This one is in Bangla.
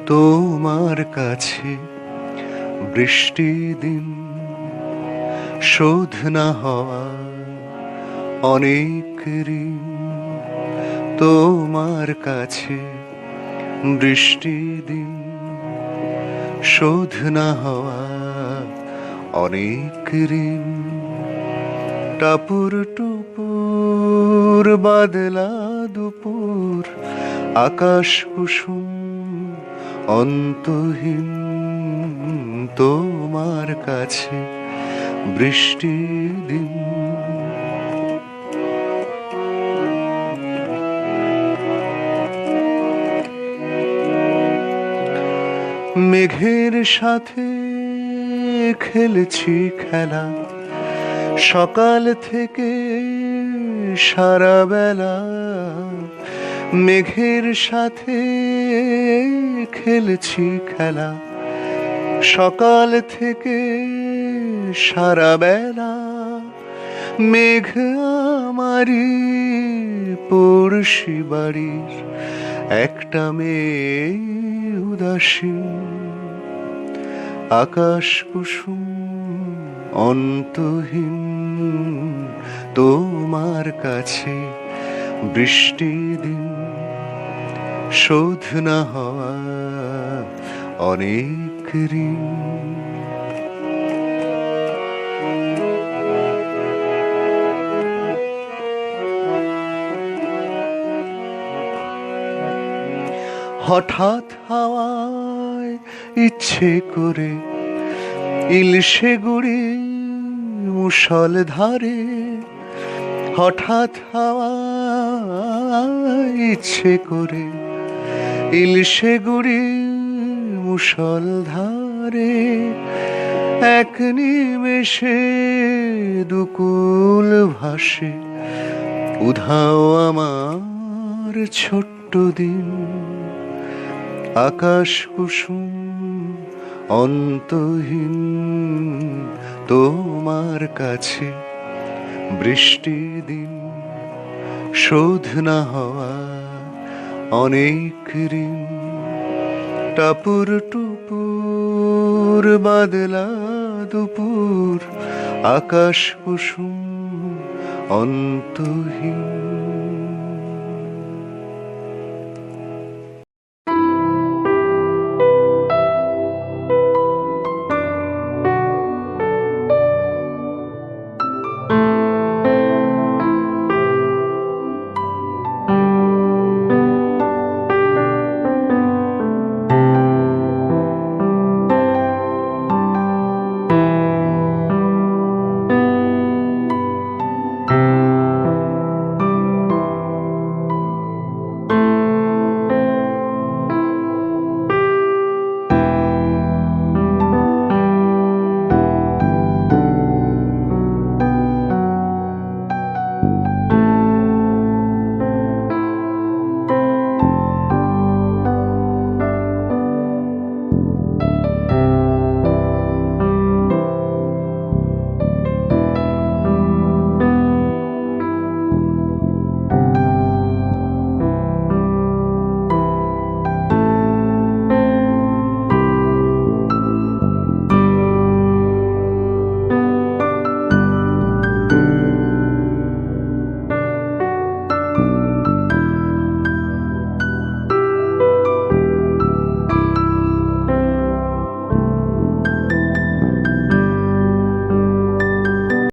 তোমার কাছে বৃষ্টি দিন শোধ না হওয়া অনেক ঋণ। তোমার কাছে বৃষ্টি দিন শোধ না হওয়া অনেক ঋণ। টাপুর টুপুর বাদলা দুপুর আকাশ কুসুম অন্তহীন। তোমার কাছে বৃষ্টি দিন। মেঘের সাথে খেলেছি খেলা সকাল থেকে সারা বেলা। মেঘের সাথে খেলেছি খেলা সকাল থেকে সারা বেলা। মেঘ আমারি পড়শি বাড়ির একটা মেয়ে উদাসীন। আকাশ কুসুম অন্তহীন। তোমার কাছে বৃষ্টি দিন শোধ না হওয়া অনেক ঋণ। হঠাৎ হাওয়ায় ইচ্ছে করে ইলশে গুড়ি মুষল ধারে। হঠাৎ হাওয়ায় ইচ্ছে করে ইলশে গুড়ি মুষল ধারে। এক নিমেষে দুকুল ভাসে উধাও আমার ছোট্ট দিন। আকাশ কুসুম অন্তহীন। তোমার কাছে বৃষ্টি দিন শোধ না হওয়া অনেক ঋণ। টাপুর টুপুর বাদলা দুপুর আকাশ কুসুম অন্তহীন।